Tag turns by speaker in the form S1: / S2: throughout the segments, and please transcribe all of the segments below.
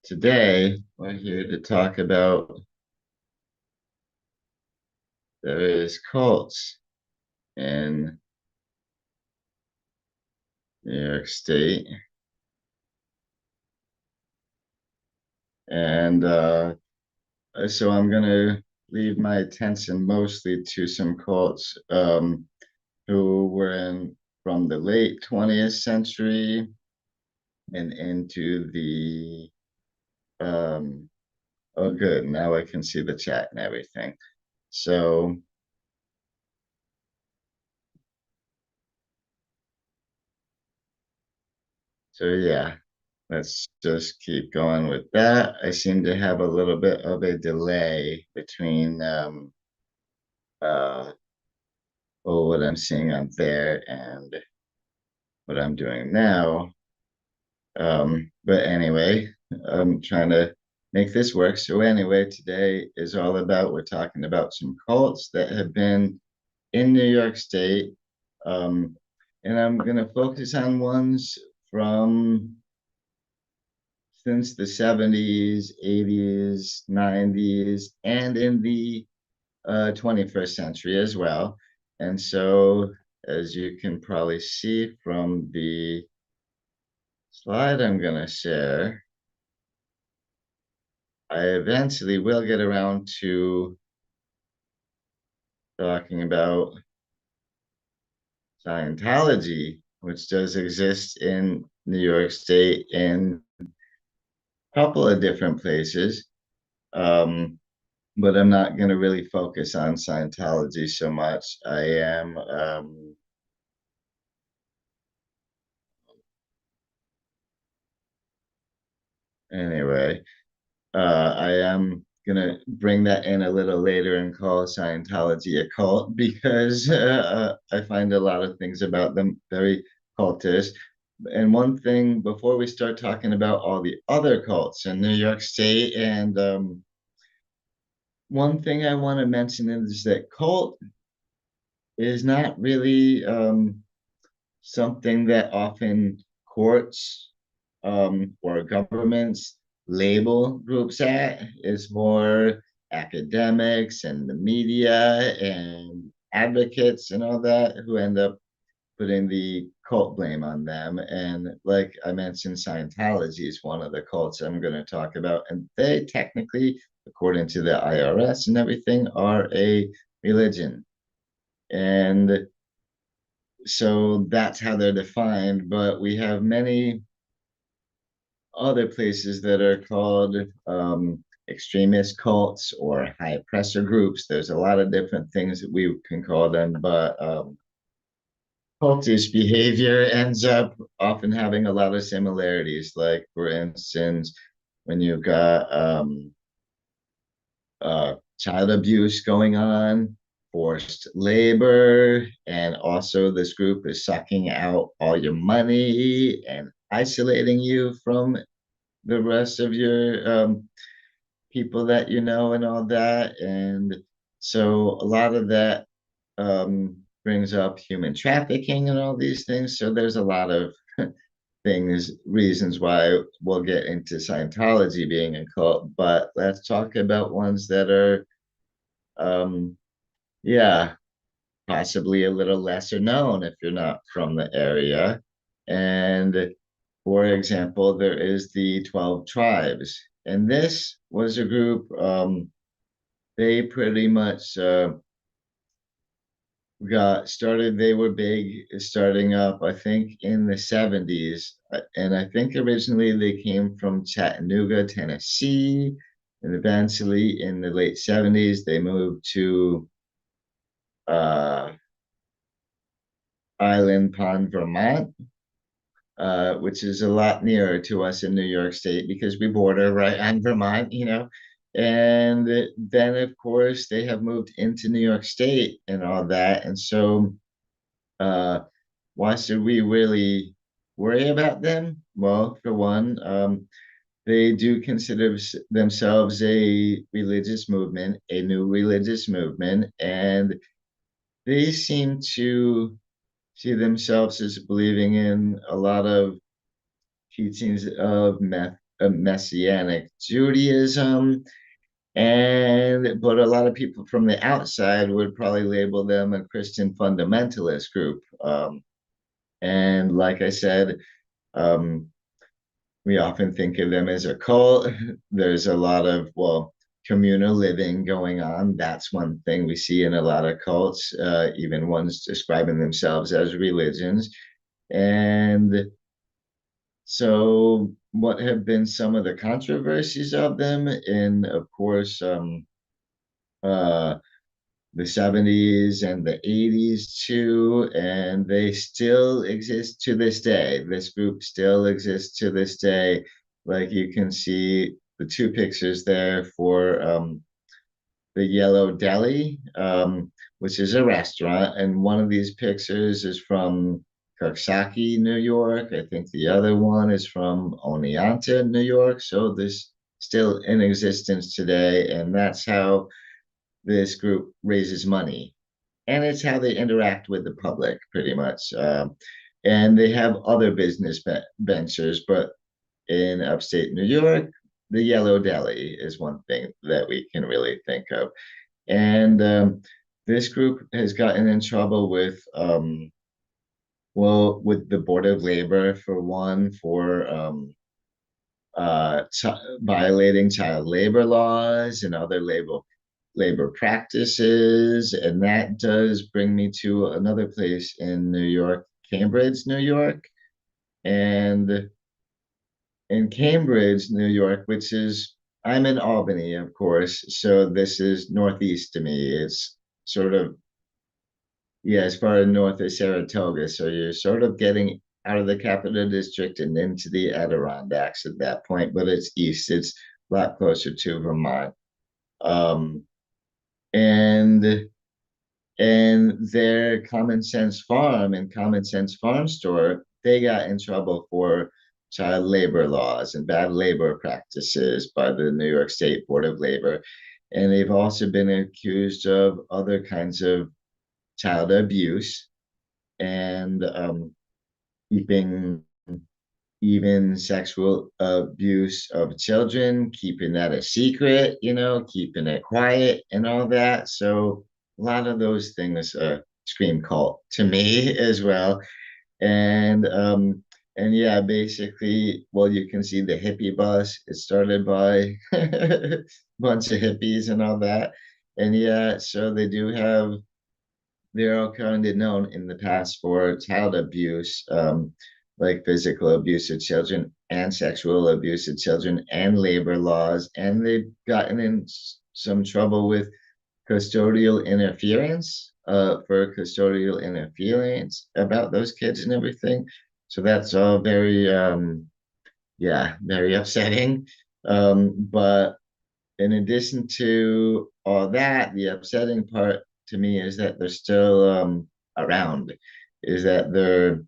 S1: Today, we're here to talk about various cults in New York State. And so I'm going to leave my attention mostly to some cults who were in from the late 20th century and into the, oh, good. Now I can see the chat and everything. So, so yeah. Let's just keep going with that. I seem to have a little bit of a delay between uh what I'm seeing on there and what I'm doing now. But anyway, I'm trying to make this work. So anyway, today is all about we're talking about some cults that have been in New York State. Um, and I'm gonna focus on ones from since the 70s, 80s, 90s, and in the 21st century as well. And so, as you can probably see from the slide I'm going to share, I eventually will get around to talking about Scientology, which does exist in New York State in a couple of different places. Um, but I'm not going to really focus on Scientology so much. I am, anyway, I am going to bring that in a little later and call Scientology a cult because I find a lot of things about them very cultish. And one thing before we start talking about all the other cults in New York State, and one thing I want to mention is that cult is not really something that often courts or governments label groups at. Is more academics and the media and advocates and all that who end up putting the cult blame on them. And like I mentioned, Scientology is one of the cults I'm going to talk about. And they technically, according to the IRS and everything, are a religion. And so that's how they're defined. But we have many other places that are called extremist cults or high pressure groups. There's a lot of different things that we can call them, but cultish behavior ends up often having a lot of similarities. Like, for instance, when you've got child abuse going on, forced labor, and also this group is sucking out all your money and isolating you from the rest of your people that you know and all that. And so a lot of that brings up human trafficking and all these things. So there's a lot of things, reasons why we'll get into Scientology being a cult. But let's talk about ones that are, um, yeah, possibly a little lesser known if you're not from the area. And for example, there is the 12 tribes. And this was a group, they pretty much got started. They were big starting up, I think, in the 70s. And I think originally they came from Chattanooga, Tennessee. And eventually in the late 70s, they moved to uh, Island Pond, Vermont, which is a lot nearer to us in New York State because we border right on Vermont, you know. And then, of course, they have moved into New York State and all that. And so, uh, why should we really worry about them? Well, for one, they do consider themselves a religious movement, a new religious movement, and they seem to see themselves as believing in a lot of teachings of a Messianic Judaism, and but a lot of people from the outside would probably label them a Christian fundamentalist group. And like I said, um, we often think of them as a cult. There's a lot of, well, communal living going on. That's one thing we see in a lot of cults, even ones describing themselves as religions. And so, what have been some of the controversies of them? And of course, uh, the 70s and the 80s too, and they still exist to this day. This group still exists to this day. Like you can see the two pictures there for the Yellow Deli, which is a restaurant, and one of these pictures is from Coxsackie, New York. I think the other one is from Oneonta, New York. So this still in existence today, and that's how this group raises money, and it's how they interact with the public, pretty much. And they have other business ventures, but in upstate New York, the Yellow Deli is one thing that we can really think of. And this group has gotten in trouble with, well, with the Board of Labor for one, for violating child labor laws and other labor practices. And that does bring me to another place in New York, Cambridge, New York. And in Cambridge, New York, which is, I'm in Albany, of course. So this is northeast to me. It's sort of, yeah, as far north as Saratoga. So you're sort of getting out of the Capital District and into the Adirondacks at that point, but it's east. It's a lot closer to Vermont. Um, and their Common Sense Farm and Common Sense Farm Store, they got in trouble for child labor laws and bad labor practices by the New York State Board of Labor. And they've also been accused of other kinds of child abuse and keeping even sexual abuse of children, keeping that a secret, keeping it quiet and all that. So a lot of those things scream cult to me as well. And yeah, basically, well, you can see the hippie bus. It started by a bunch of hippies and all that. And yeah, so they do have, they're all kind of known in the past for child abuse, like physical abuse of children and sexual abuse of children and labor laws. And they've gotten in some trouble with custodial interference, for custodial interference about those kids and everything. So that's all very, yeah, very upsetting. But in addition to all that, the upsetting part to me is that they're still around, is that they're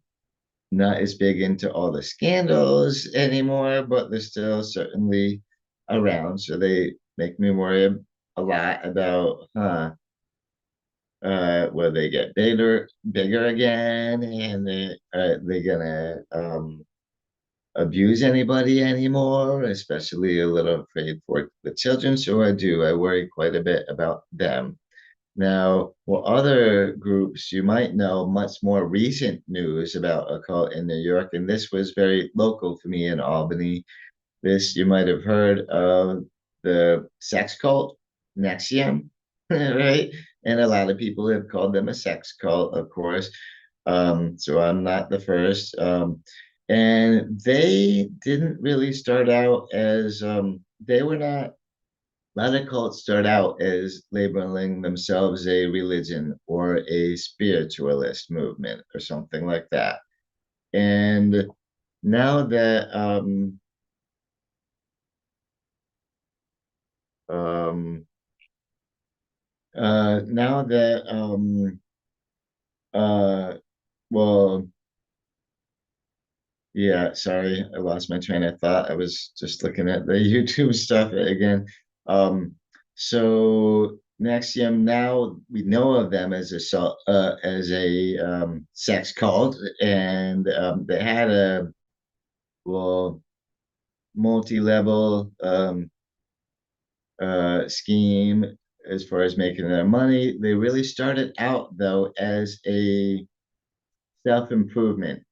S1: not as big into all the scandals anymore, but they're still certainly around. So they make me worry a lot about, will they get bigger again, and they gonna abuse anybody anymore, especially a little afraid for the children. So I worry quite a bit about them. Now, well, other groups you might know, much more recent news about a cult in New York, and this was very local for me in Albany. This you might have heard of, the sex cult, Nexium, right? And a lot of people have called them a sex cult, of course. So I'm not the first. And they didn't really start out as, they were not, a lot of cults start out as labeling themselves a religion or a spiritualist movement or something like that. And now that um now that uh well, yeah, sorry, I lost my train of thought. I was just looking at the YouTube stuff again. So Nexium, now we know of them as a sex cult, and they had a, well, multi-level scheme as far as making their money. They really started out though as a self-improvement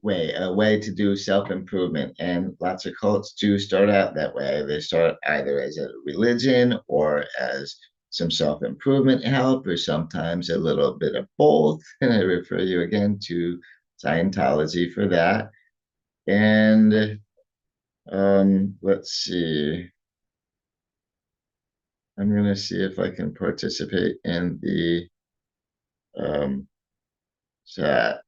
S1: way, a way to do self-improvement. And lots of cults do start out that way. They start either as a religion or as some self-improvement help, or sometimes a little bit of both. And I refer you again to Scientology for that. And let's see. I'm gonna see if I can participate in the um, chat.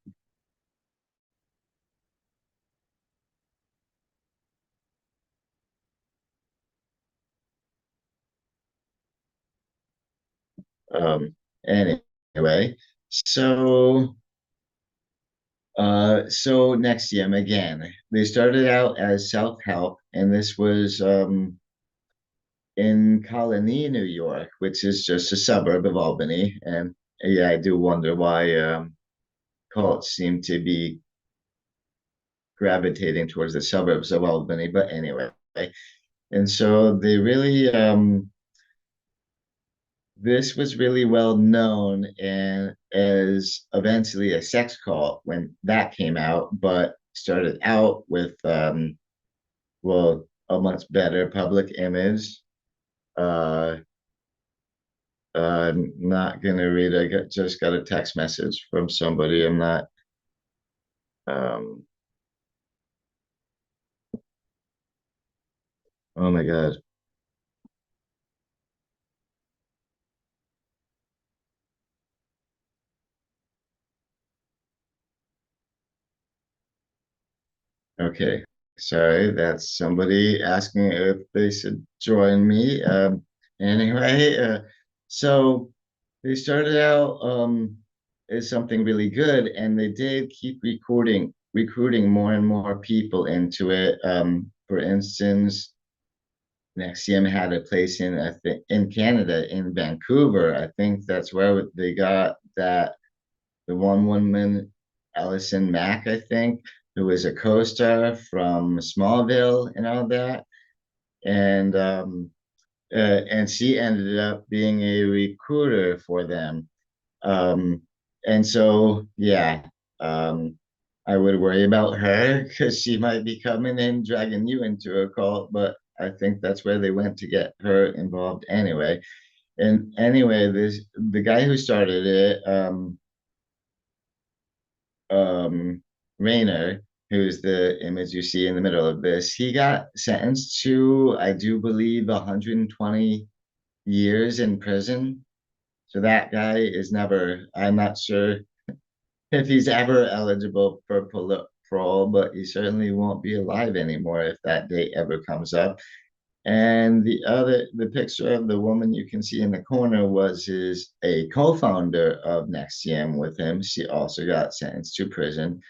S1: Um, anyway, so so Nexium again. They started out as self-help, and this was in Colony, New York, which is just a suburb of Albany. And yeah, I do wonder why cults seem to be gravitating towards the suburbs of Albany. But anyway, and so they really this was really well known and as eventually a sex cult when that came out, but started out with well, a much better public image. Uh, I'm not gonna read. Just got a text message from somebody. I'm not. Um, oh my God. Okay. Sorry, that's somebody asking if they should join me. Anyway, so they started out as something really good, and they did keep recruiting more and more people into it. For instance, Nexium had a place in I think in Canada, in Vancouver. I think that's where they got that the one woman, Allison Mack, I think, who was a co-star from Smallville and all that. And she ended up being a recruiter for them. Um, and so, yeah, um, I would worry about her because she might be coming in, dragging you into a cult. But I think that's where they went to get her involved anyway. And anyway, this the guy who started it, um, Rayner, who's the image you see in the middle of this, he got sentenced to, I do believe, 120 years in prison. So that guy is never, I'm not sure if he's ever eligible for parole, but he certainly won't be alive anymore if that date ever comes up. And the picture of the woman you can see in the corner was his a co-founder of Nexium with him. She also got sentenced to prison.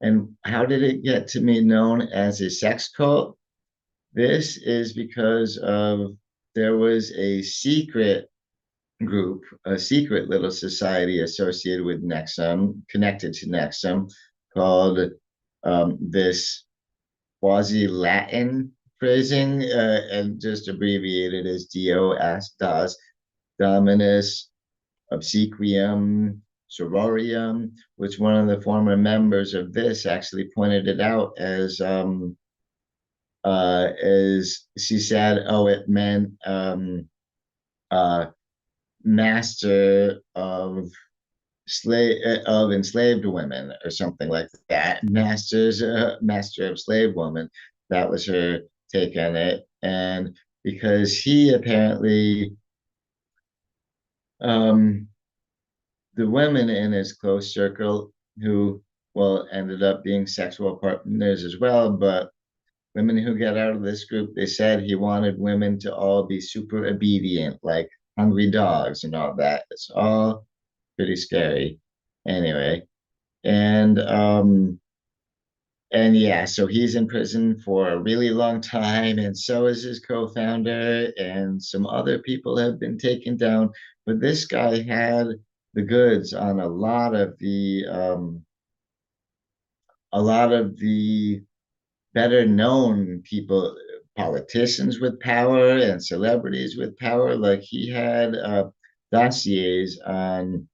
S1: And how did it get to be known as a sex cult? This is because of there was a secret group, a secret little society associated with Nexum, connected to Nexum, called this quasi Latin phrasing, and just abbreviated as DOS, Dominus Obsequium Sororium, which one of the former members of this actually pointed it out as she said, oh, it meant uh, master of enslaved women or something like that. Master of slave woman. That was her take on it, and because he apparently um, the women in his close circle who well ended up being sexual partners as well, but women who get out of this group, they said he wanted women to all be super obedient, like hungry dogs and all that. It's all pretty scary. Anyway, and and yeah, so he's in prison for a really long time, and so is his co-founder, and some other people have been taken down. But this guy had the goods on a lot of the better known people, politicians with power and celebrities with power. Like he had dossiers on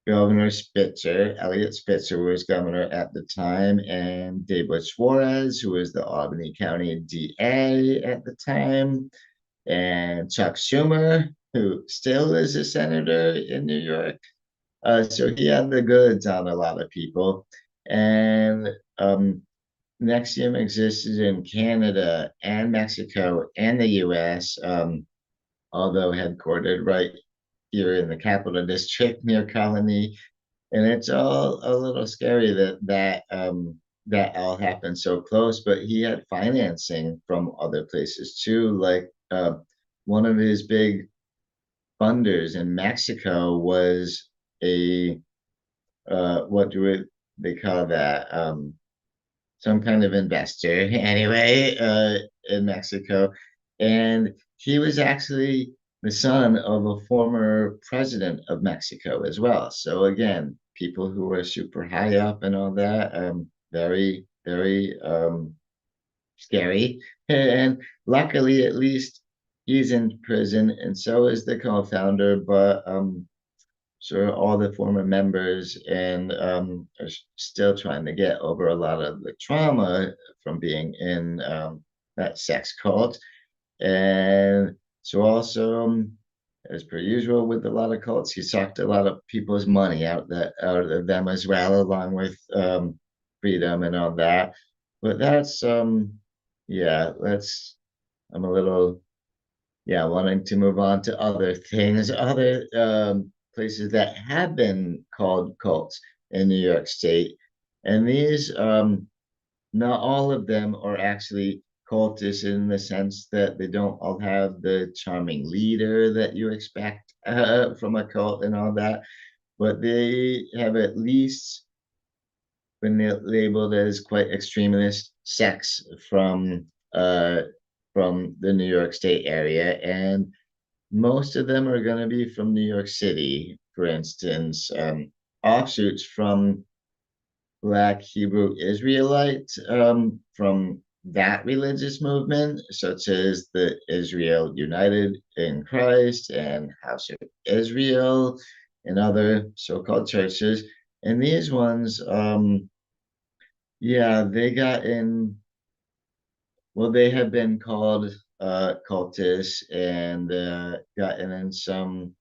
S1: Governor Spitzer. Elliot Spitzer was governor at the time, and David Suarez, who was the Albany County DA at the time, and Chuck Schumer, who still is a senator in New York. So he had the goods on a lot of people. And Nexium existed in Canada and Mexico and the US, although headquartered right here in the Capital District near Colony. And it's all a little scary that all happened so close, but he had financing from other places too. Like one of his big funders in Mexico was a what do they call that? Some kind of investor anyway, in Mexico. And he was actually the son of a former president of Mexico as well. So again, people who were super high up and all that, very, very scary. And luckily, at least he's in prison, and so is the co-founder. But sure, all the former members and are still trying to get over a lot of the trauma from being in that sex cult. And so also, as per usual with a lot of cults, he sucked a lot of people's money out of them as well, along with freedom and all that. But that's yeah, let's I'm a little yeah, wanting to move on to other things, other places that have been called cults in New York State. And these, not all of them are actually cultish in the sense that they don't all have the charming leader that you expect from a cult and all that, but they have at least been labeled as quite extremist sects uh, from the New York State area. And most of them are going to be from New York City, for instance, offshoots from Black Hebrew Israelite, from that religious movement, such as the Israel United in Christ and House of Israel and other so called churches. And these ones, yeah, they got in, well, they have been called cultists and gotten in some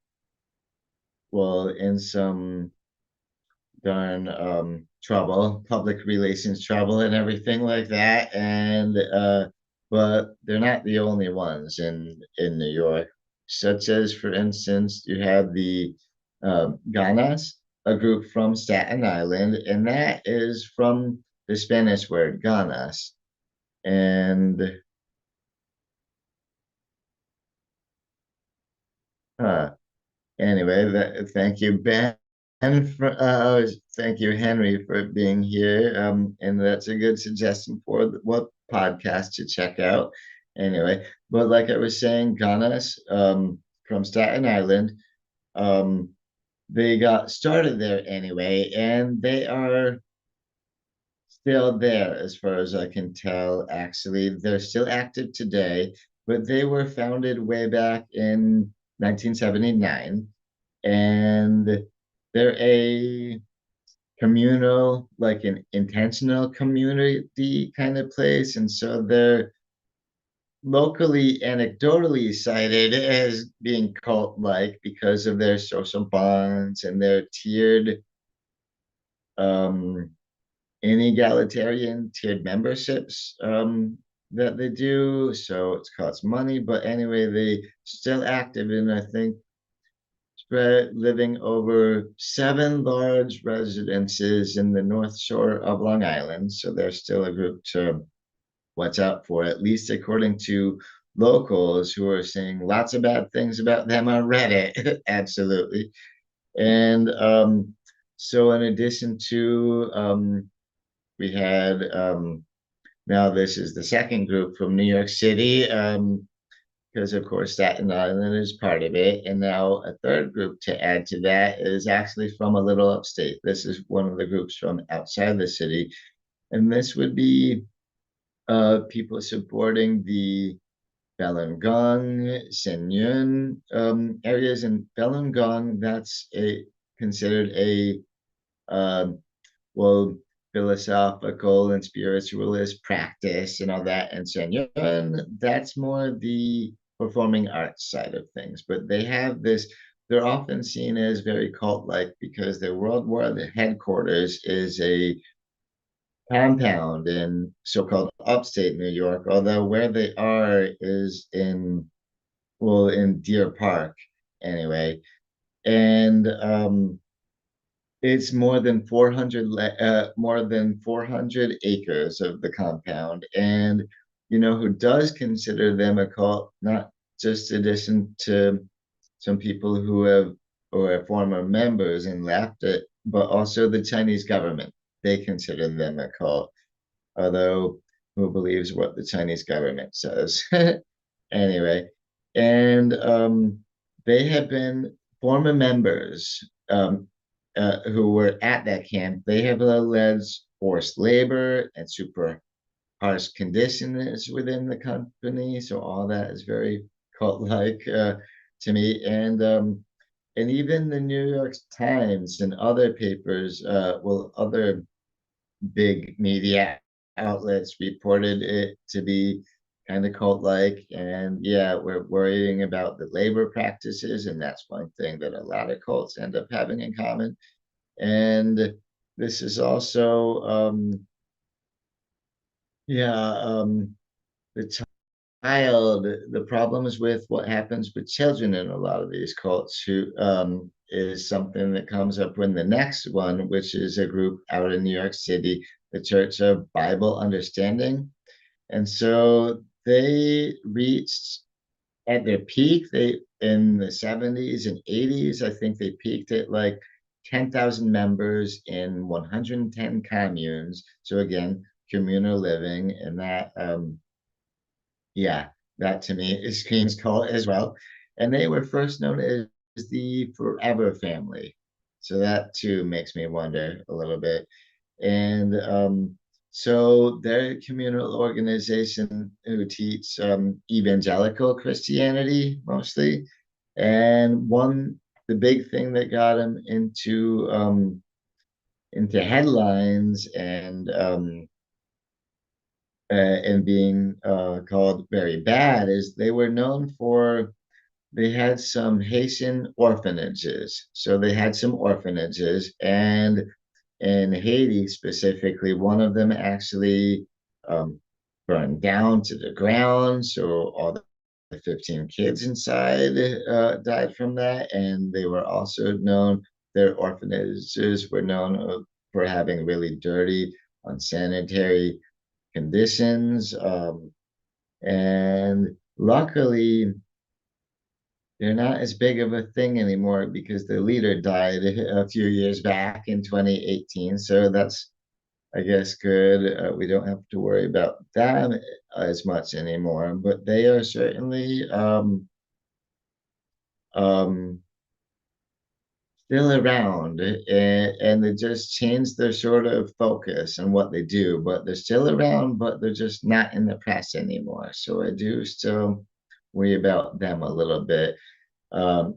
S1: in some darn trouble, public relations trouble, and everything like that. And but they're not the only ones in New York. Such as, for instance, you have the Ganas, a group from Staten Island, and that is from the Spanish word ganas. And uh, anyway, thank you, Ben. And thank you, Henry, for being here. And that's a good suggestion for what podcast to check out. Anyway, but like I was saying, Ganas, from Staten Island, um, they got started there anyway, and they are still there as far as I can tell. Actually, they're still active today, but they were founded way back in 1979, and they're a communal, like an intentional community kind of place. And so they're locally anecdotally cited as being cult like because of their social bonds and their tiered, um, inegalitarian tiered memberships that they do. So it costs money, but anyway, they still active in, I think, spread living over 7 large residences in the North Shore of Long Island. So they're still a group to watch out for, at least according to locals who are saying lots of bad things about them on Reddit. Absolutely. And so, in addition to, we had, now this is the second group from New York City. Because of course Staten Island is part of it. And now a third group to add to that is actually from a little upstate. This is one of the groups from outside the city. And this would be people supporting the Falun Gong, Shenyun areas. In Falun Gong, that's a considered a um, well, philosophical and spiritualist practice and all that. And Shenyun, that's more the performing arts side of things. But they have this, they're often seen as very cult-like because their World War, the headquarters is a compound in so-called upstate New York, although where they are is in, well, in Deer Park anyway. And it's more than 400 acres of the compound. And you know who does consider them a cult, not just addition to some people who have or are former members and left it, but also the Chinese government. They consider them a cult, although who believes what the Chinese government says? Anyway, and they have been former members who were at that camp. They have alleged forced labor and super harsh conditions within the company. So all that is very cult-like to me. And even the New York Times and other papers, other big media outlets reported it to be kind of cult-like. And yeah, we're worrying about the labor practices, and that's one thing that a lot of cults end up having in common. And this is also yeah, the child, the problems with what happens with children in a lot of these cults who is something that comes up when the next one, which is a group out in New York City, the Church of Bible Understanding. And so they reached at their peak, they in the 70s and 80s, I think they peaked at like 10,000 members in 110 communes. So again, communal living, and that yeah, that to me is screams cult as well. And they were first known as the Forever Family. So that too makes me wonder a little bit. And so they're a communal organization who teach evangelical Christianity mostly. And the big thing that got them into headlines and being called very bad is they were known for they had some Haitian orphanages. So they had some orphanages, and in Haiti specifically, one of them actually burned down to the ground. So all the 15 kids inside died from that. And they were also known, their orphanages were known for having really dirty, unsanitary conditions. And luckily, they're not as big of a thing anymore because the leader died a few years back in 2018. So that's, I guess, good. We don't have to worry about them as much anymore, but they are certainly um, still around, and they just changed their sort of focus and what they do, but they're still around, but they're just not in the press anymore. So I do still worry about them a little bit. And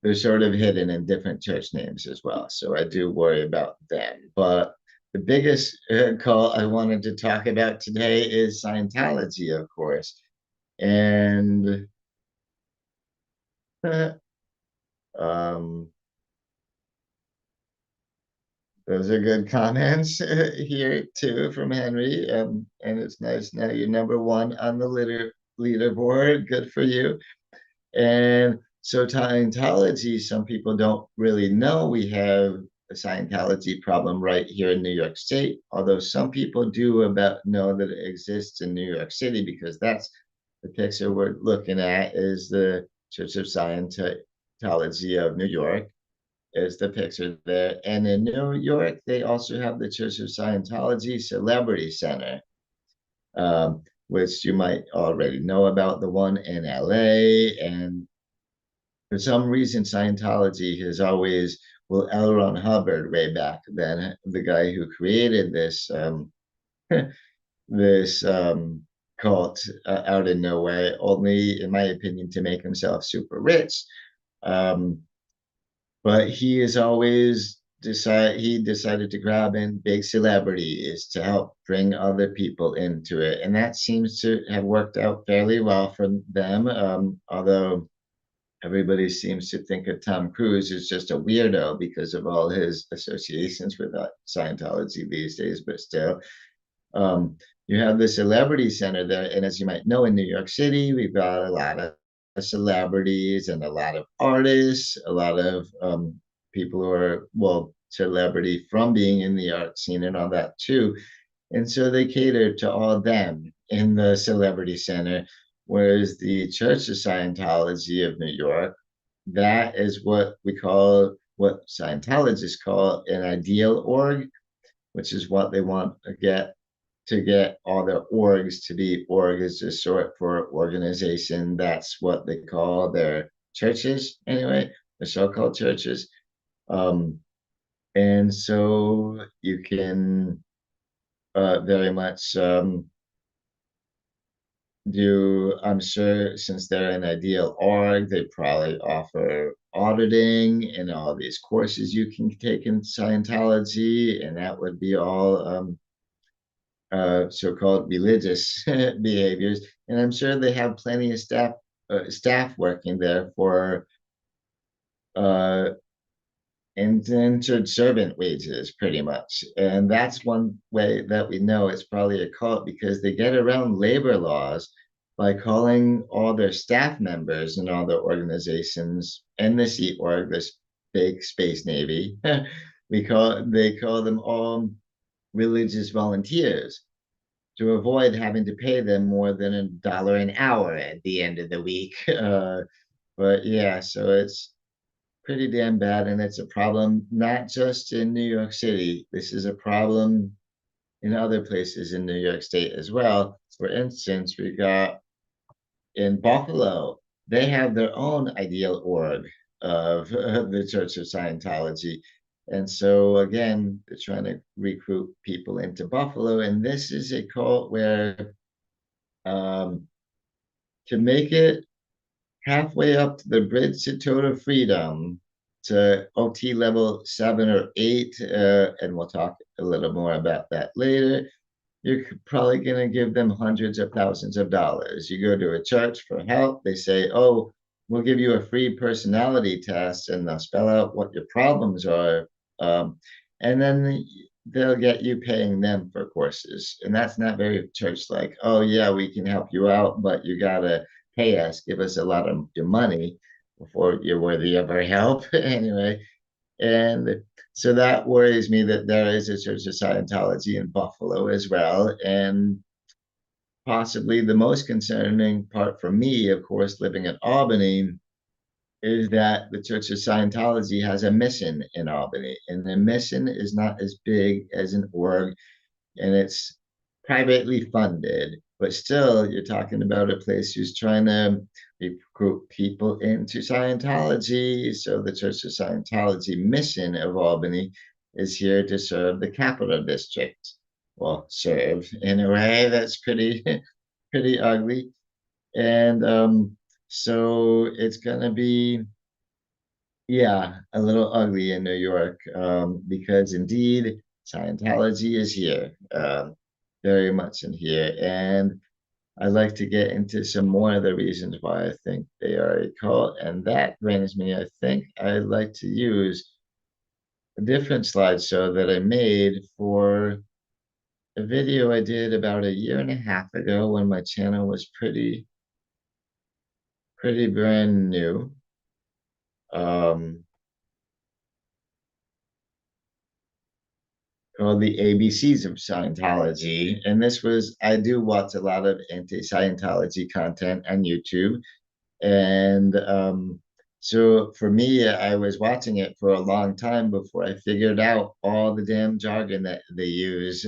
S1: they're sort of hidden in different church names as well. So I do worry about them. But the biggest call I wanted to talk about today is Scientology, of course. And um, those are good comments here too from Henry. And it's nice now you're number one on the leaderboard. Good for you. And so Scientology, some people don't really know we have a Scientology problem right here in New York State, although some people do about know that it exists in New York City because that's the picture we're looking at is the Church of Scientology of New York is the picture there. And in New York, they also have the Church of Scientology Celebrity Center, which you might already know about, the one in LA. And for some reason, Scientology has always, well, L. Ron Hubbard, way back then, the guy who created this cult out of nowhere, only, in my opinion, to make himself super rich. Um, but he is always decided to grab in big celebrities to help bring other people into it, and that seems to have worked out fairly well for them. Although everybody seems to think of Tom Cruise as just a weirdo because of all his associations with Scientology these days, but still, um, you have the celebrity center there, and as you might know, in New York City, we've got a lot of celebrities and a lot of artists, a lot of people who are, well, celebrity from being in the art scene and all that too. And so they cater to all of them in the celebrity center, whereas the Church of Scientology of New York, that is what Scientologists call an ideal org, which is what they want to get all their orgs to be. Org is just short for organization. That's what they call their churches anyway, the so-called churches. Um, and so you can very much do, I'm sure, since they're an ideal org, they probably offer auditing and all these courses you can take in Scientology, and that would be all so-called religious behaviors. And I'm sure they have plenty of staff working there for uh, indentured servant wages, pretty much. And that's one way that we know it's probably a cult, because they get around labor laws by calling all their staff members and all their organizations and the Sea Org, this big space navy. They call them all religious volunteers to avoid having to pay them more than $1 an hour at the end of the week. But yeah, so it's pretty damn bad, and it's a problem not just in New York City. This is a problem in other places in New York State as well. For instance, we got in Buffalo, they have their own ideal org of the Church of Scientology. And so again, they're trying to recruit people into Buffalo. And this is a cult where um, to make it halfway up to the bridge to total freedom to OT level 7 or 8, and we'll talk a little more about that later, you're probably going to give them hundreds of thousands of dollars. You go to a church for help, they say, oh, we'll give you a free personality test, and they'll spell out what your problems are. Um, and then they'll get you paying them for courses. And that's not very church like. Oh, yeah, we can help you out, but you got to pay us, give us a lot of your money before you're worthy of our help. Anyway, and so that worries me that there is a Church of Scientology in Buffalo as well. And possibly the most concerning part for me, of course, living in Albany, is that the Church of Scientology has a mission in Albany. And the mission is not as big as an org, and it's privately funded, but still you're talking about a place who's trying to recruit people into Scientology. So the Church of Scientology mission of Albany is here to serve the capital district. Well, serve in a way that's pretty pretty ugly. And so it's gonna be, yeah, a little ugly in New York, because indeed Scientology is here, very much in here. And I'd like to get into some more of the reasons why I think they are a cult. And that brings me, I think I'd like to use a different slideshow that I made for a video I did about a year and a half ago when my channel was pretty brand new. Um, Called the ABCs of Scientology. And this was, I do watch a lot of anti Scientology content on YouTube. And so for me, I was watching it for a long time before I figured out all the damn jargon that they use,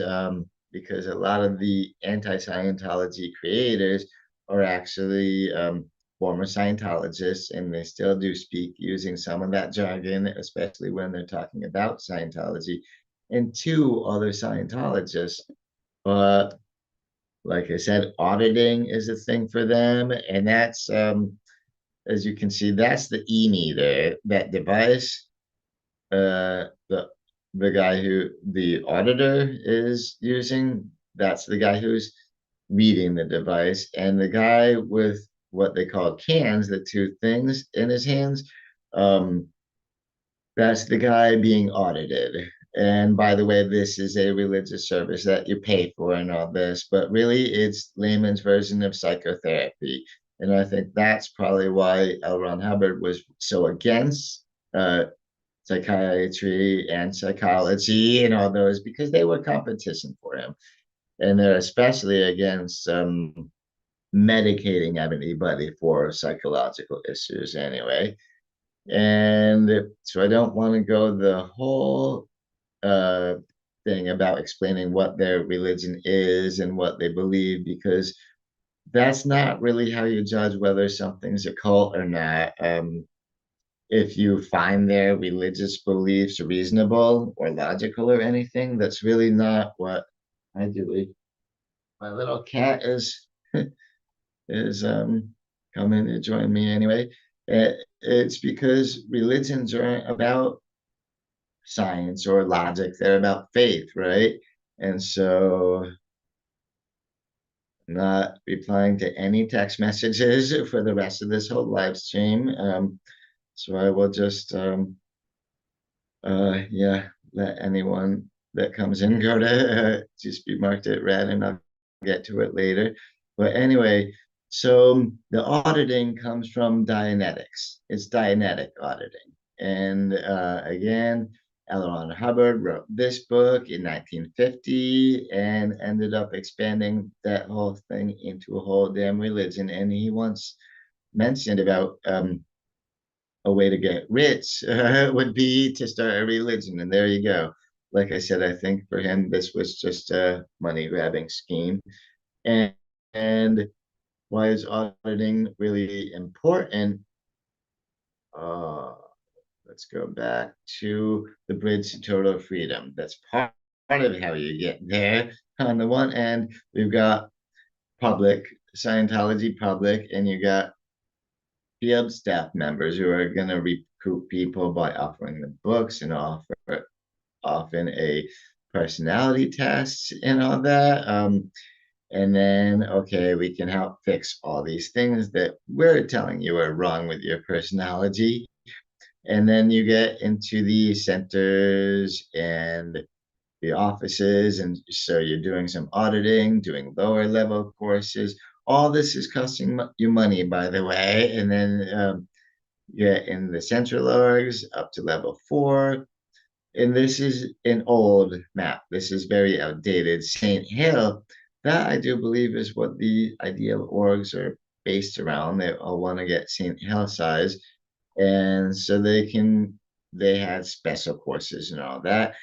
S1: because a lot of the anti Scientology creators are actually former Scientologists, and they still do speak using some of that jargon, especially when they're talking about Scientology, and two other Scientologists. But like I said, auditing is a thing for them, and that's as you can see, that's the e-meter, that device. The guy who the auditor is using, that's the guy who's reading the device, and the guy with what they call cans, the two things in his hands, um, that's the guy being audited. And by the way, this is a religious service that you pay for and all this, but really it's layman's version of psychotherapy. And I think that's probably why L. Ron Hubbard was so against psychiatry and psychology and all those, because they were competition for him. And they're especially against medicating anybody for psychological issues anyway. And so I don't want to go the whole uh, thing about explaining what their religion is and what they believe, because that's not really how you judge whether something's a cult or not. If you find their religious beliefs reasonable or logical or anything, that's really not what I do. My little cat is coming to join me anyway. It's because religions aren't about science or logic, they're about faith, right? And so I'm not replying to any text messages for the rest of this whole live stream. So I will just yeah, let anyone that comes in go to just be marked at red, and I'll get to it later. But anyway, so the auditing comes from Dianetics. It's Dianetic auditing. And again, L. Ron Hubbard wrote this book in 1950 and ended up expanding that whole thing into a whole damn religion. And he once mentioned about a way to get rich would be to start a religion. And there you go. Like I said, I think for him, this was just a money grabbing scheme. And, and why is auditing really important? Uh, let's go back to the bridge to total freedom. That's part of how you get there. On the one end, we've got public, Scientology public, and you got field staff members who are going to recruit people by offering them books and offer often a personality test and all that. And then, okay, we can help fix all these things that we're telling you are wrong with your personality. And then you get into the centers and the offices. And so you're doing some auditing, doing lower level courses. All this is costing you money, by the way. And then get in the central orgs up to level 4. And this is an old map. This is very outdated. St. Hill, that I do believe is what the ideal orgs are based around. They all want to get St. Hill size. And so they had special courses and all that.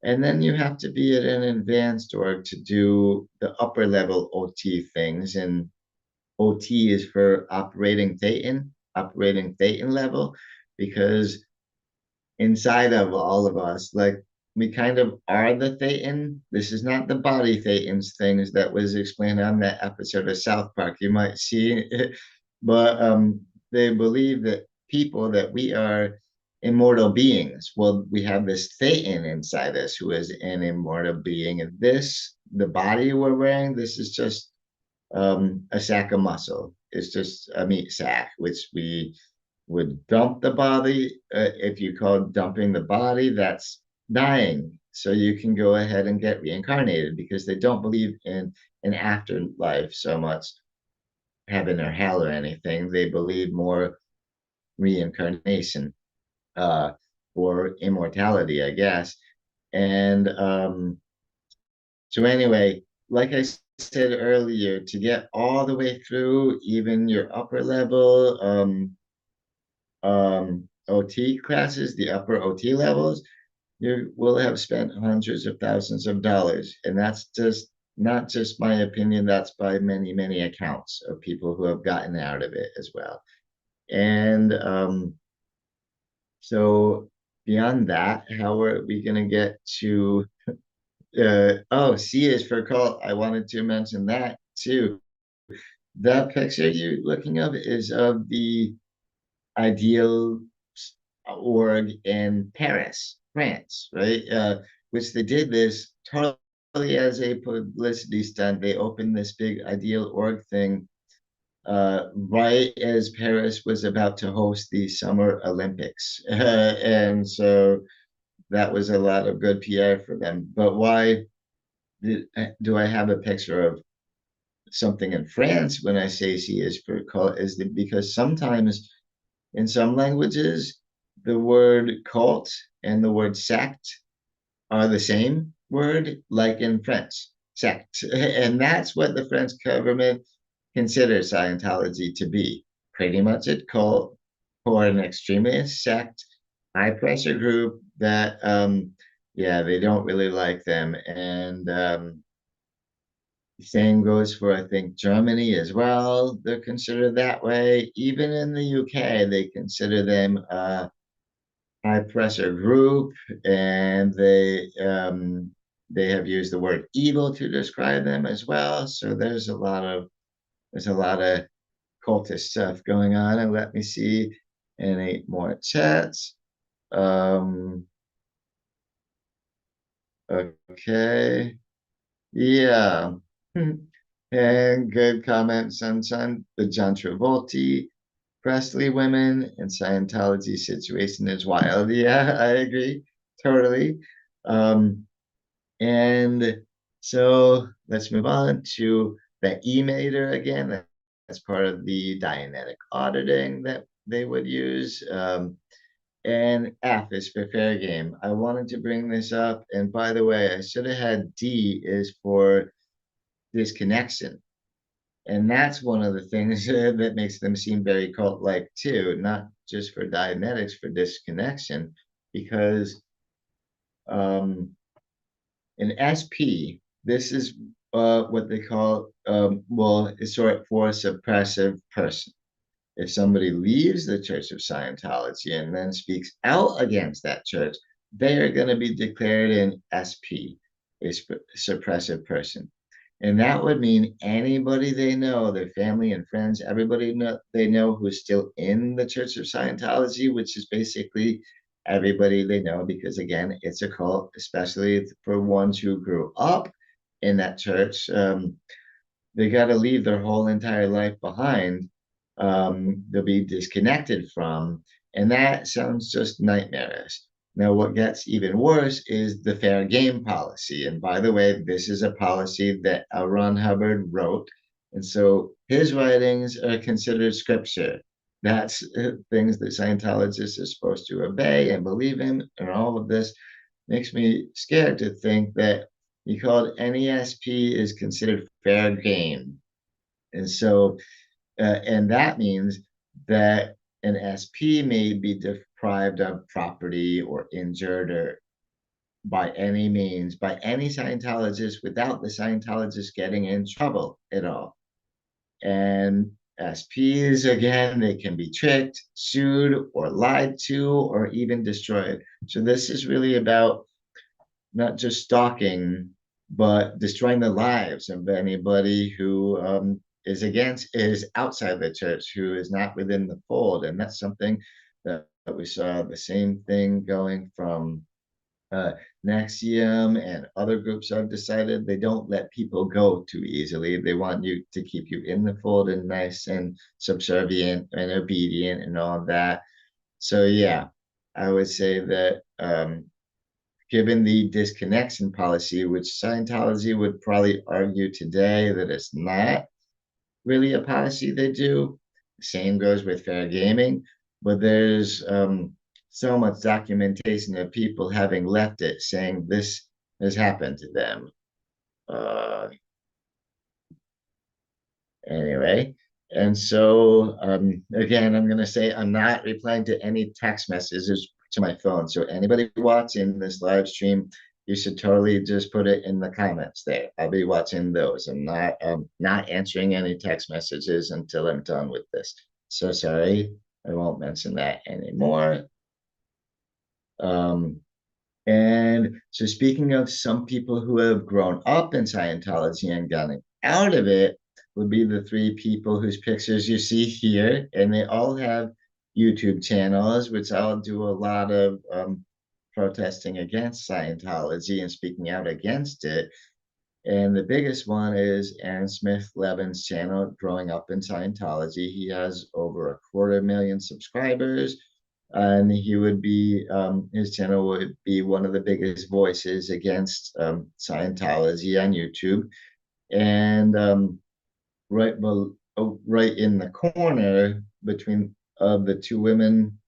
S1: And then you have to be at an advanced org to do the upper level OT things. And OT is for operating Thetan level, because inside of all of us, like we kind of are the Thetan. This is not the body Thetans things that was explained on that episode of South Park. You might see, but they believe that people that we are immortal beings. Well, we have this Thetan inside us who is an immortal being, and this, the body we're wearing, this is just a sack of muscle. It's just a meat sack, which we would dump the body. If you call dumping the body, that's dying. So you can go ahead and get reincarnated, because they don't believe in an afterlife so much, heaven or hell or anything. They believe more reincarnation uh, or immortality, I guess. And so anyway, like I said earlier, to get all the way through even your upper level OT classes, the upper OT levels, you will have spent hundreds of thousands of dollars. And that's just not just my opinion, that's by many, many accounts of people who have gotten out of it as well. And so beyond that, how are we going to get to oh, C is for cult. I wanted to mention that too. That picture you're looking of is of the ideal org in Paris, France, right? Which they did this totally as a publicity stunt. They opened this big ideal org thing right as Paris was about to host the Summer Olympics. And so that was a lot of good PR for them. But why do I have a picture of something in France when I say she is for cult? Is that because sometimes in some languages, the word cult and the word sect are the same word, like in French, sect. And that's what the French government considers Scientology to be pretty much a cult or an extremist sect, high pressure group that, yeah, they don't really like them. And same goes for, I think, Germany as well. They're considered that way. Even in the UK, they consider them high pressure group, and they have used the word evil to describe them as well. So there's a lot of cultist stuff going on. And let me see any more chats. Um, okay, yeah. And good comment, Sunshine. The John Travolta, Presley women, and Scientology situation is wild. Yeah, I agree totally. Um, and so let's move on to the e-meter again. That's part of the Dianetic auditing that they would use. And F is for fair game. I wanted to bring this up. And by the way, I should have had D is for disconnection. And that's one of the things that makes them seem very cult-like too, not just for Dianetics, for disconnection, because in SP, this is what they call, well, it's short for suppressive person. If somebody leaves the Church of Scientology and then speaks out against that church, they are going to be declared an SP, a suppressive person. And that would mean anybody they know, their family and friends, everybody they know who is still in the Church of Scientology, which is basically everybody they know, because again, it's a cult, especially for ones who grew up in that church. They got to leave their whole entire life behind. They'll be disconnected from, and that sounds just nightmarish. Now, what gets even worse is the fair game policy. And by the way, this is a policy that L. Ron Hubbard wrote. And so his writings are considered scripture. That's things that Scientologists are supposed to obey and believe in. And all of this makes me scared to think that he called NESP is considered fair game. And so, and that means that an SP may be deprived of property or injured or by any means by any Scientologist without the Scientologist getting in trouble at all. And SPs, again, they can be tricked, sued, or lied to, or even destroyed. So this is really about not just stalking, but destroying the lives of anybody who is outside the church, who is not within the fold. And that's something that we saw the same thing going from uh, Nexium and other groups have decided they don't let people go too easily. They want you to keep you in the fold and nice and subservient and obedient and all that. So yeah, I would say that given the disconnection policy, which Scientology would probably argue today that it's not really a policy they do. The same goes with fair gaming, but there's so much documentation of people having left it saying this has happened to them. Uh, anyway, and so again, I'm going to say I'm not replying to any text messages to my phone. So anybody watching this live stream, you should totally just put it in the comments there. I'll be watching those. I'm not answering any text messages until I'm done with this. So sorry, I won't mention that anymore. Um, and so, speaking of some people who have grown up in Scientology and gotten out of it, would be the three people whose pictures you see here. And they all have YouTube channels, which I'll do a lot of protesting against Scientology and speaking out against it. And the biggest one is Aaron Smith Levin's channel, Growing Up in Scientology. He has over 250,000 subscribers, and he would be his channel would be one of the biggest voices against Scientology on YouTube. And right in the corner between of the two women,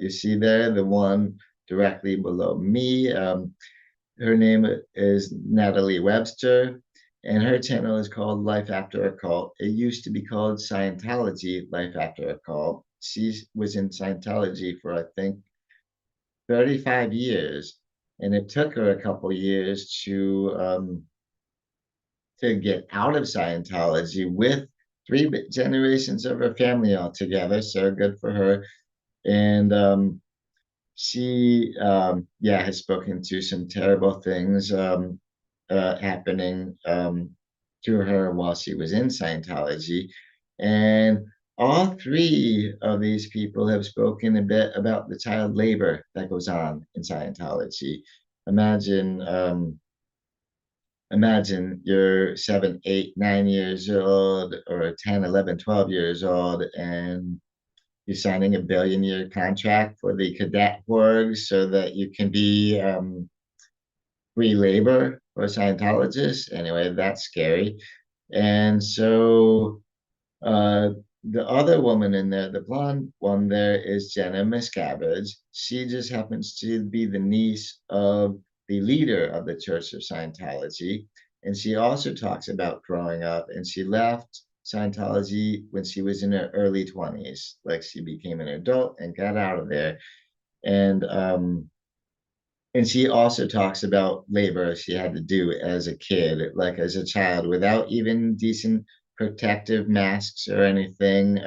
S1: you see there, the one directly below me. Her name is Natalie Webster, and her channel is called Life After a Cult. It used to be called Scientology Life After a Cult. She was in Scientology for, I think, 35 years, and it took her a couple years to get out of Scientology with three generations of her family all together. So good for her. And she yeah, has spoken to some terrible things happening to her while she was in Scientology. And all three of these people have spoken a bit about the child labor that goes on in Scientology. Imagine imagine you're 7, 8, 9 years old, or 10, 11, 12 years old, and you're signing a billion-year contract for the cadet org so that you can be free labor for Scientologists. Anyway, that's scary. And so uh, the other woman in there, the blonde one there, is Jenna Miscavige. She just happens to be the niece of the leader of the Church of Scientology. And she also talks about growing up, and she left Scientology when she was in her early 20s. Like, she became an adult and got out of there. And she also talks about labor she had to do as a kid, like as a child, without even decent protective masks or anything,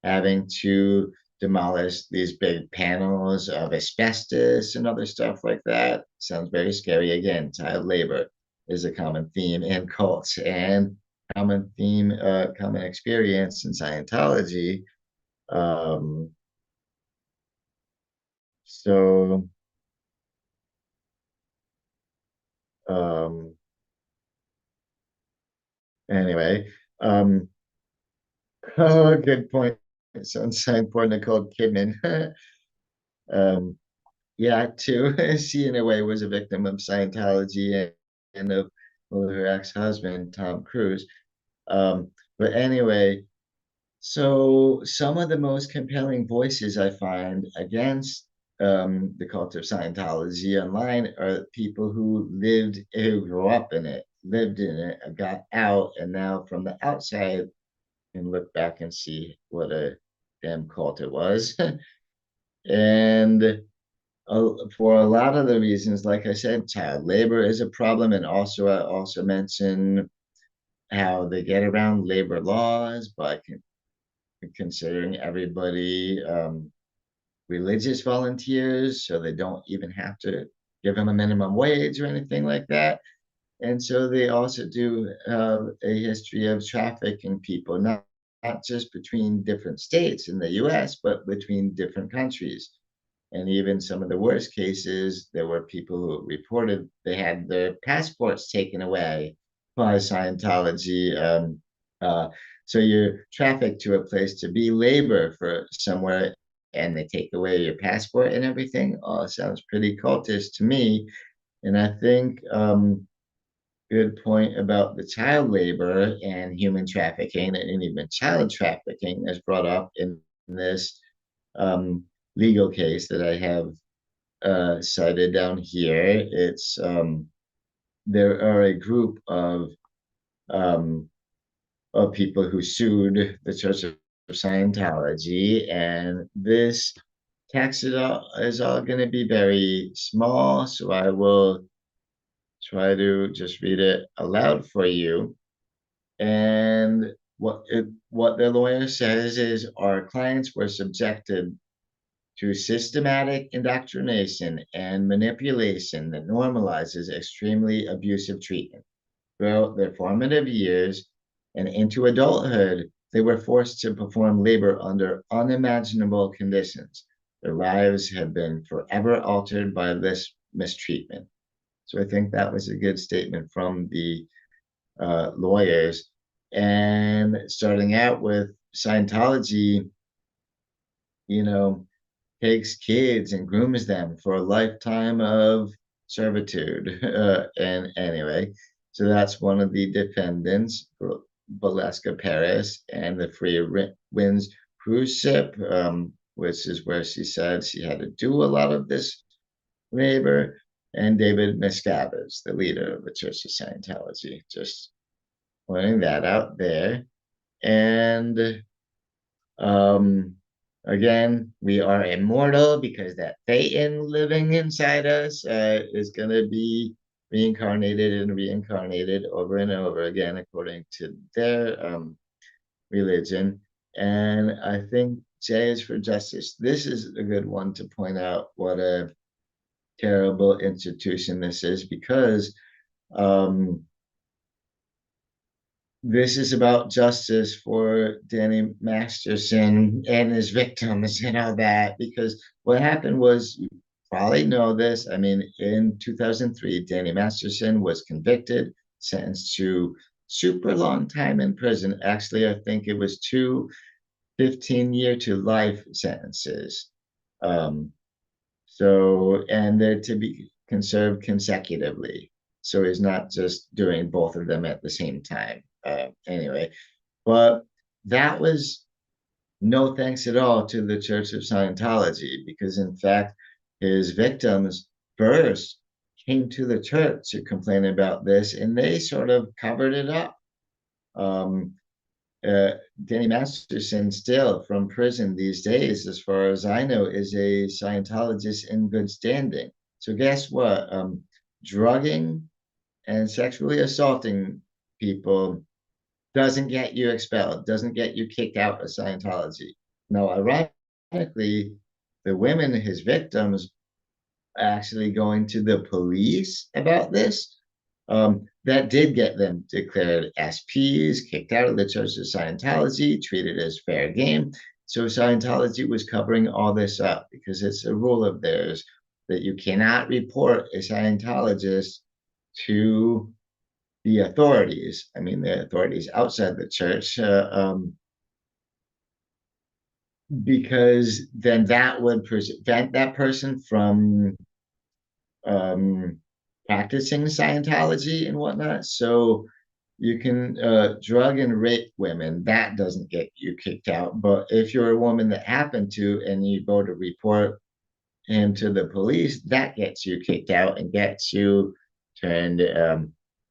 S1: having to demolish these big panels of asbestos and other stuff like that. Sounds very scary. Again, child labor is a common theme in cults and common theme, common experience in Scientology. Um, so, um, anyway, um, oh, good point. Sunshine poor Nicole Kidman. um, yeah, too. She, in a way, was a victim of Scientology and of, well, her ex-husband, Tom Cruise. But anyway, so some of the most compelling voices I find against the cult of Scientology online are people who grew up in it, lived in it, got out, and now from the outside and look back and see what a damn cult it was. And for a lot of the reasons, like I said, child labor is a problem. And also, I also mentioned how they get around labor laws by considering everybody religious volunteers, so they don't even have to give them a minimum wage or anything like that. And so they also do have a history of trafficking people, not just between different states in the US, but between different countries. And even some of the worst cases, there were people who reported they had their passports taken away by Scientology. Uh, so you're trafficked to a place to be labor for somewhere, and they take away your passport and everything. Oh, sounds pretty cultish to me. And I think good point about the child labor and human trafficking, and even child trafficking is brought up in this um, legal case that I have cited down here. It's there are a group um, of people who sued the Church of Scientology, and this text is all going to be very small, so I will try to just read it aloud for you. And what the lawyer says is our clients were subjected to systematic indoctrination and manipulation that normalizes extremely abusive treatment. Throughout their formative years and into adulthood, they were forced to perform labor under unimaginable conditions. Their lives have been forever altered by this mistreatment. So I think that was a good statement from the lawyers. And starting out with Scientology, you know, takes kids and grooms them for a lifetime of servitude. And anyway, so that's one of the defendants, Valeska Paris, and the Free Winds cruise ship, which is where she said she had to do a lot of this labor, and David Miscavige, the leader of the Church of Scientology. Just pointing that out there. And um, again, we are immortal because that Phaeton living inside us is going to be reincarnated and reincarnated over and over again, according to their religion. And I think J is for justice. This is a good one to point out what a terrible institution this is because um, this is about justice for Danny Masterson and his victims and all that. Because what happened was, you probably know this. I mean, in 2003, Danny Masterson was convicted, sentenced to super long time in prison. Actually, I think it was two 15-year to life sentences. Um, and they're to be conserved consecutively. So he's not just doing both of them at the same time. Anyway, but that was no thanks at all to the Church of Scientology, because in fact, his victims first came to the church to complain about this, and they sort of covered it up. Um, uh, Danny Masterson, still from prison these days, as far as I know, is a Scientologist in good standing. So guess what? Drugging and sexually assaulting people doesn't get you expelled, doesn't get you kicked out of Scientology. Now, ironically, the women, his victims, actually going to the police about this, that did get them declared SPs, kicked out of the Church of Scientology, treated as fair game. So Scientology was covering all this up because it's a rule of theirs that you cannot report a Scientologist to the authorities. I mean, the authorities outside the church, because then that would prevent that person from um, practicing Scientology and whatnot. So you can drug and rape women. That doesn't get you kicked out. But if you're a woman that happened to and you go to report him to the police, that gets you kicked out and gets you turned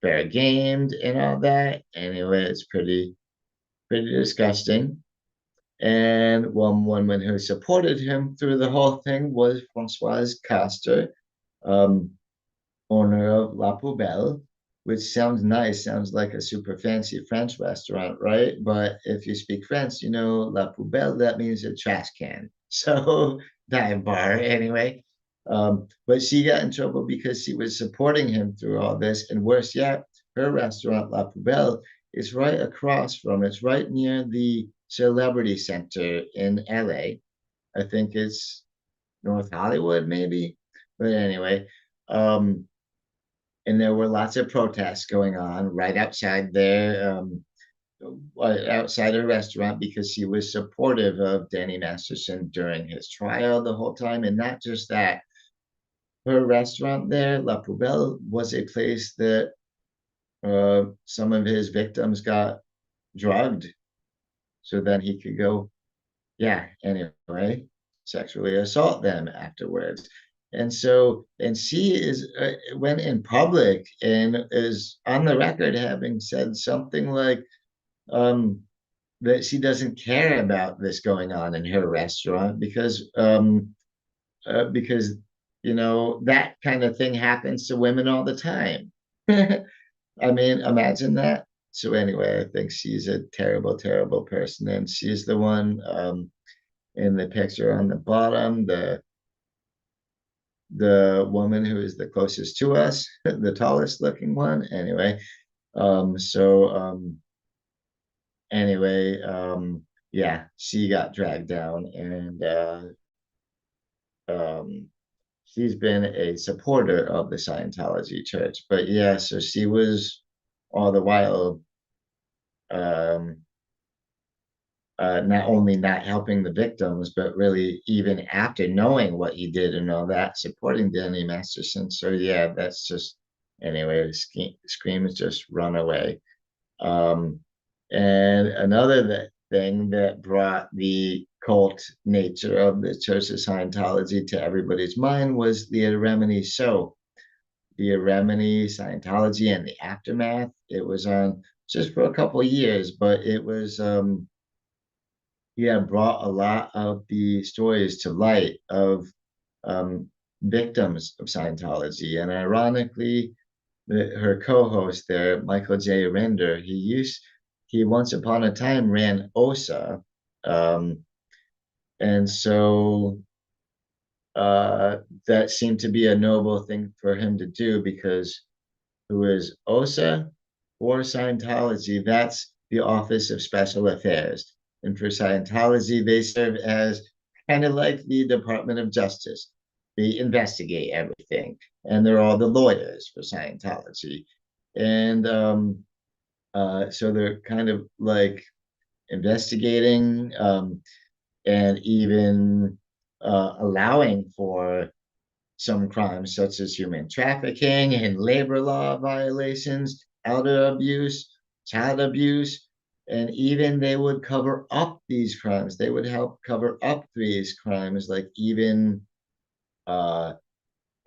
S1: fair gamed and all that. Anyway, it's pretty disgusting. And one woman who supported him through the whole thing was Francoise Castor, um, owner of La Poubelle, which sounds nice, sounds like a super fancy French restaurant, right? But if you speak French, you know, La Poubelle, that means a trash can. So, dive bar, anyway. But she got in trouble because she was supporting him through all this. And worse yet, her restaurant, La Poubelle, is right across from, it's right near the Celebrity Center in LA. I think it's North Hollywood, maybe. But anyway, um, and there were lots of protests going on right outside there, outside a restaurant, because she was supportive of Danny Masterson during his trial the whole time. And not just that, her restaurant there, La Poubelle, was a place that some of his victims got drugged so that he could go, yeah, anyway, sexually assault them afterwards. And so, and she is went in public and is on the record having said something like that she doesn't care about this going on in her restaurant because because that kind of thing happens to women all the time. I mean, imagine that. So anyway, I think she's a terrible, terrible person, and she's the one in the picture on the bottom, the woman who is the closest to us, the tallest looking one. Anyway, yeah, she got dragged down, and um, she's been a supporter of the Scientology church. But yeah, so she was all the while um, not only not helping the victims, but really even after knowing what he did and all that, supporting Danny Masterson. So yeah, that's just anyway. Screams just run away. Um, and another thing that brought the cult nature of the Church of Scientology to everybody's mind was the Remini show, the Remini Scientology and the Aftermath. It was on just for a couple of years, but it was yeah, brought a lot of the stories to light of um, victims of Scientology. And ironically, her co-host there, Michael J. Render, he once upon a time ran OSA, um, and so uh, that seemed to be a noble thing for him to do because who is OSA for Scientology? That's the Office of Special Affairs. And for Scientology, they serve as kind of like the Department of Justice. They investigate everything, and they're all the lawyers for Scientology. And so they're kind of like investigating and even allowing for some crimes such as human trafficking and labor law violations, elder abuse, child abuse, and even they would cover up these crimes. They would help cover up these crimes, like even uh,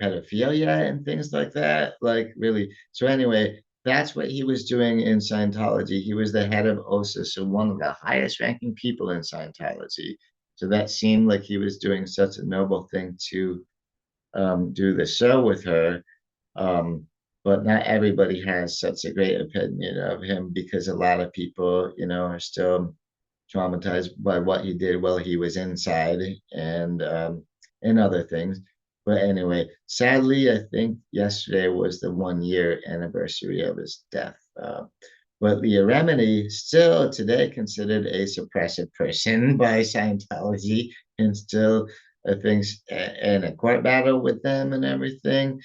S1: pedophilia and things like that. Like, really. So, anyway, that's what he was doing in Scientology. He was the head of OSA, so one of the highest ranking people in Scientology. So, that seemed like he was doing such a noble thing to do the show with her. Um, but not everybody has such a great opinion of him because a lot of people, are still traumatized by what he did while he was inside and other things. But anyway, sadly, I think yesterday was the 1 year anniversary of his death. But Leah Remini still today considered a suppressive person by Scientology and still things in a court battle with them and everything.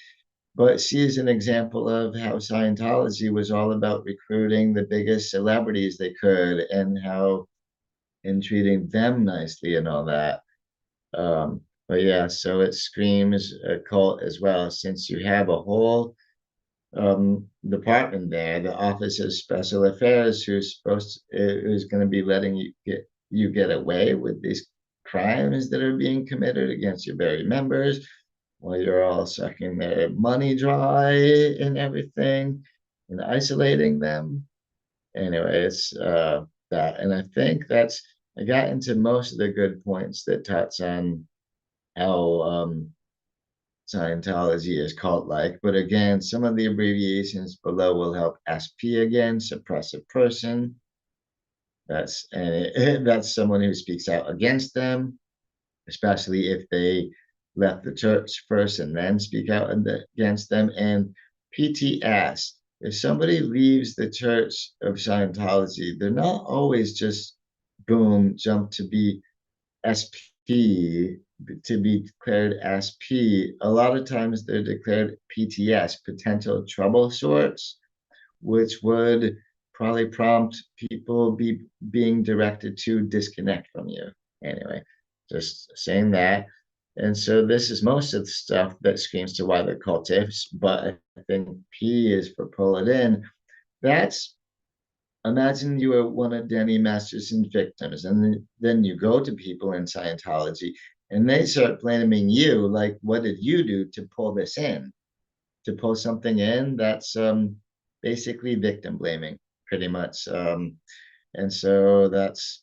S1: But she is an example of how Scientology was all about recruiting the biggest celebrities they could and how and treating them nicely and all that. But yeah, so it screams a cult as well, since you have a whole department there, the Office of Special Affairs, who's going to be letting you get away with these crimes that are being committed against your very members, while you're all sucking their money dry and everything, and isolating them. Anyway, it's that, and I think I got into most of the good points that touch on how Scientology is cult-like, but again, some of the abbreviations below will help. SP again, suppressive person. That's someone who speaks out against them, especially if they left the church first and then speak out against them. And PTS, if somebody leaves the Church of Scientology, they're not always just boom jump to be SP to be declared SP. A lot of times they're declared PTS, potential trouble sorts, which would probably prompt people being directed to disconnect from you. Anyway, just saying that. And so this is most of the stuff that screams to why they're cultists, but I think P is for pull it in. That's imagine you are one of Danny Masterson's victims, and then you go to people in Scientology and they start blaming you, like, what did you do to pull this in? To pull something in, that's basically victim blaming, pretty much. And so that's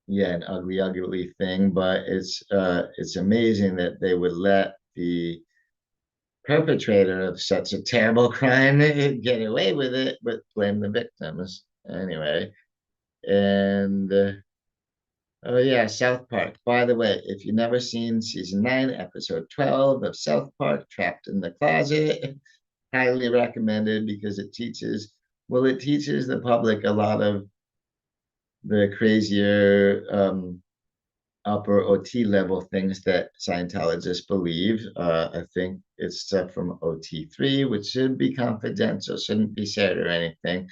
S1: yeah, an ugly, ugly thing, but it's amazing that they would let the perpetrator of such a terrible crime get away with it, but blame the victims anyway. And oh yeah, South Park. By the way, if you've never seen season 9, episode 12 of South Park, Trapped in the Closet, highly recommended because it teaches the public a lot of the crazier upper OT level things that Scientologists believe. I think it's stuff from OT3, which should be confidential, shouldn't be shared or anything.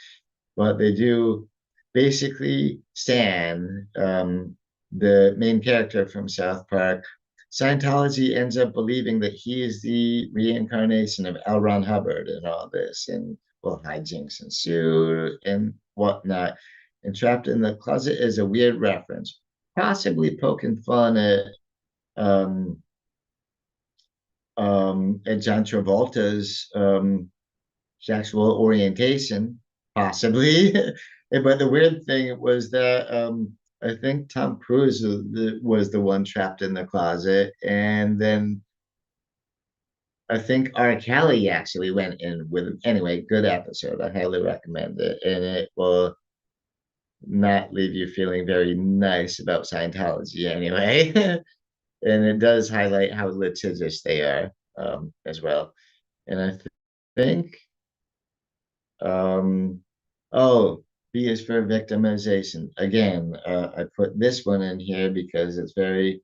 S1: But they do basically Stan, the main character from South Park. Scientology ends up believing that he is the reincarnation of L. Ron Hubbard and all this, and well, hijinks ensue and whatnot. And Trapped in the Closet is a weird reference, possibly poking fun um, at John Travolta's sexual orientation, possibly. But the weird thing was that I think Tom Cruise was the one trapped in the closet, and then I think R. Kelly actually went in with him. Anyway, good episode. I highly recommend it, and it will not leave you feeling very nice about Scientology anyway. And it does highlight how litigious they are as well. And I think Um, oh, B is for victimization. Again, I put this one in here because it's very,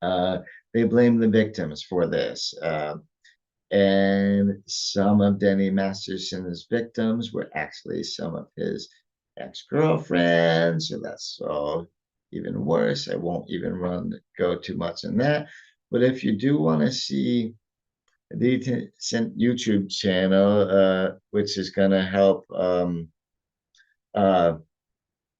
S1: uh, they blame the victims for this. And some of Denny Masterson's victims were actually some of his ex-girlfriends. So that's all even worse. I won't even go too much in that. But if you do want to see decent YouTube channel, which is going to help uh,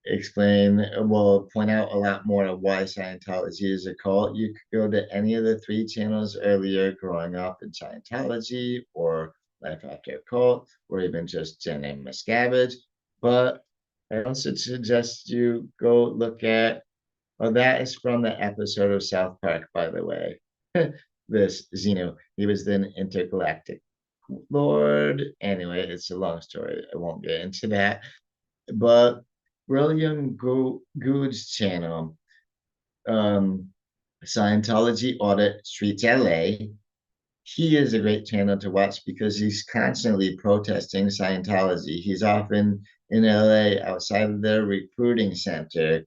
S1: explain, will point out a lot more of why Scientology is a cult. You could go to any of the three channels earlier, Growing Up in Scientology, or Life After a Cult, or even just Jen and Miscavige. But I also suggest you go look at, oh, that is from the episode of South Park, by the way. This Xeno, he was then intergalactic lord. Anyway, it's a long story. I won't get into that. But William Good's channel, um, Scientology Audit Streets LA, he is a great channel to watch because he's constantly protesting Scientology. He's often in LA outside of their recruiting center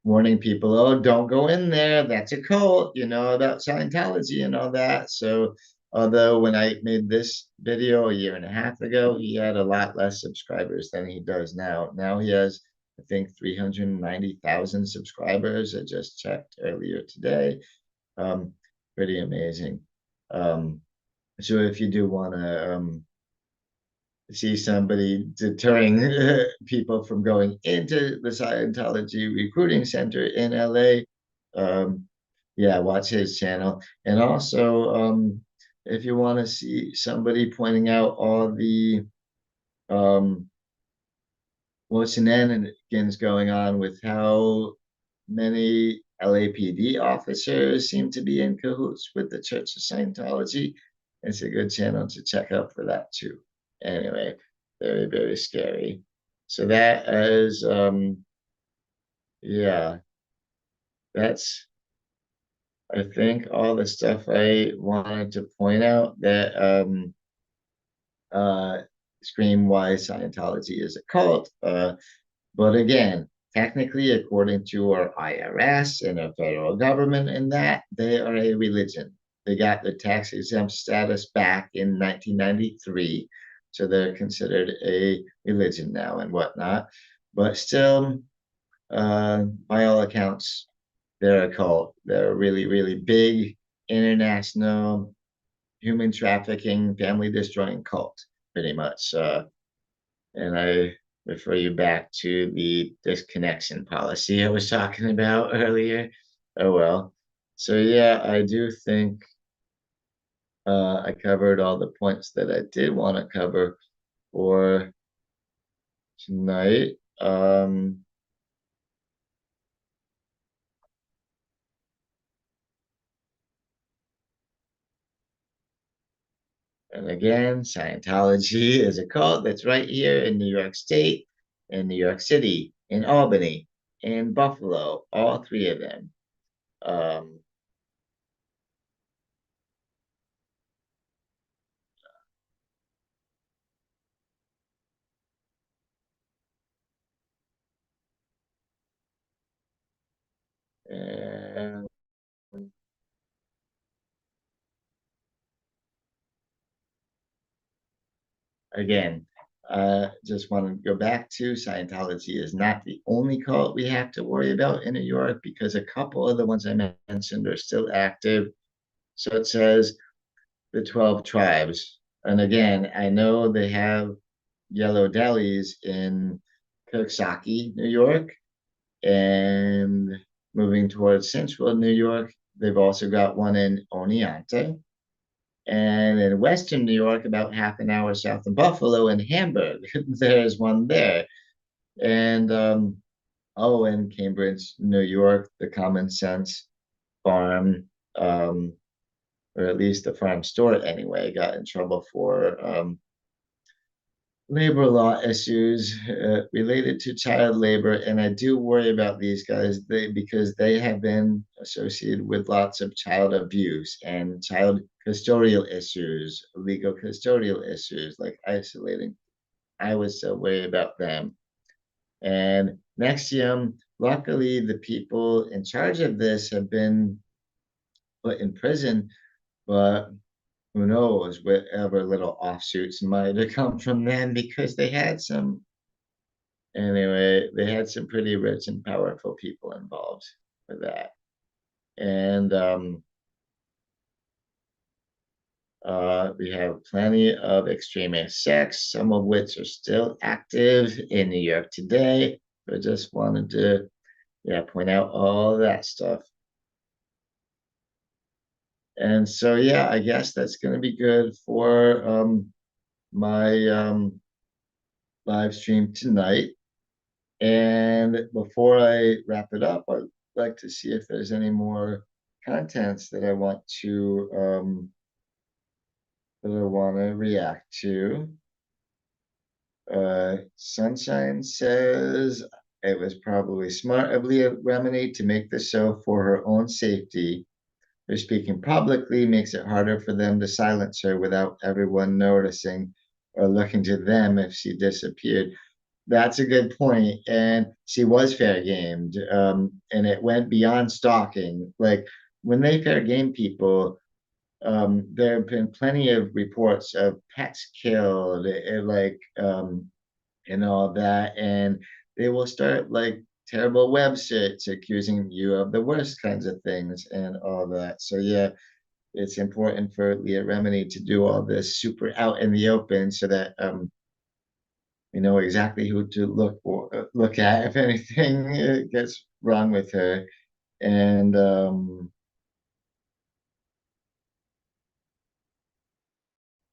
S1: warning people, oh, don't go in there. That's a cult, about Scientology and all that. So, although when I made this video a year and a half ago, he had a lot less subscribers than he does now. Now he has, I think, 390,000 subscribers. I just checked earlier today. Um, Pretty amazing. Um, so if you do want to see somebody deterring people from going into the Scientology recruiting center in LA, yeah, watch his channel. And also, if you want to see somebody pointing out all the um, what shenanigans going on with how many LAPD officers seem to be in cahoots with the Church of Scientology. It's a good channel to check out for that too. Anyway, very, very scary. So that is, yeah, that's, I think, all the stuff I wanted to point out that uh, scream why Scientology is a cult. But again, technically, according to our IRS and our federal government, and that they are a religion. They got the tax exempt status back in 1993, so they're considered a religion now and whatnot. But still, by all accounts, they're a cult. They're a really, really big international human trafficking, family destroying cult, pretty much. And I refer you back to the disconnection policy I was talking about earlier. Oh well. So yeah, I do think I covered all the points that I did want to cover for tonight. And again, Scientology is a cult that's right here in New York State, in New York City, in Albany, in Buffalo, all three of them. Um, and again, just want to go back to Scientology is not the only cult we have to worry about in New York because a couple of the ones I mentioned are still active. So it says the 12 tribes. And again, I know they have yellow delis in Coxsackie, New York, and moving towards central New York, they've also got one in Oneonta. And in Western New York, about half an hour south of Buffalo in Hamburg, there's one there. And oh, in Cambridge, New York, the Common Sense Farm, um, or at least the farm store anyway, got in trouble for labor law issues related to child labor. And I do worry about these guys because they have been associated with lots of child abuse and child custodial issues, legal custodial issues like isolating. I was so worried about them. And Nexium, luckily, the people in charge of this have been put in prison, but who knows whatever little offshoots might have come from them because they had some anyway, they had some pretty rich and powerful people involved with that. And we have plenty of extremist sects, some of which are still active in New York today. I just wanted to, yeah, point out all that stuff. And so, yeah, I guess that's going to be good for my live stream tonight. And before I wrap it up, I'd like to see if there's any more contents that I want to react to. Sunshine says it was probably smart of Leah Remini to make the show for her own safety. Her speaking publicly makes it harder for them to silence her without everyone noticing or looking to them if she disappeared. That's a good point. And she was fair gamed. And it went beyond stalking. Like when they fair game people, there have been plenty of reports of pets killed, and all that. And they will start like terrible websites accusing you of the worst kinds of things and all that. So, yeah, it's important for Leah Remini to do all this super out in the open so that we know exactly who to look at if anything gets wrong with her. And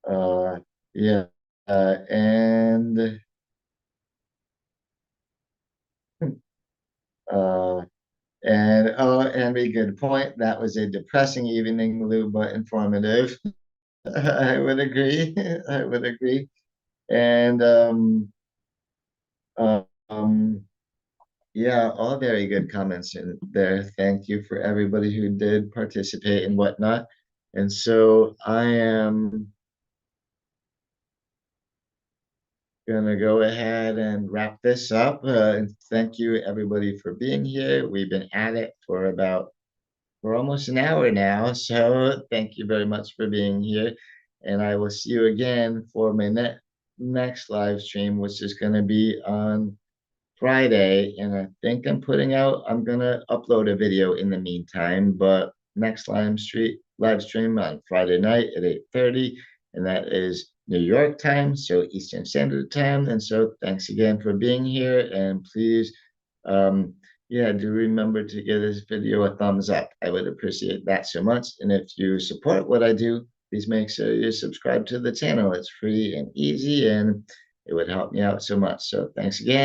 S1: uh, yeah, and uh, and oh, Henry, good point. That was a depressing evening, Lou, but informative. I would agree. I would agree. And uh, um, yeah, all very good comments in there. Thank you for everybody who did participate and whatnot. And so I am gonna go ahead and wrap this up. And thank you everybody for being here. We've been at it for almost an hour now. So thank you very much for being here. And I will see you again for my next live stream, which is going to be on Friday, and I think I'm gonna upload a video in the meantime, but next live stream on Friday night at 8:30, and that is New York time, so Eastern Standard Time. And so thanks again for being here, and please, um, yeah, do remember to give this video a thumbs up. I would appreciate that so much. And if you support what I do, please make sure you subscribe to the channel. It's free and easy, and it would help me out so much. So thanks again.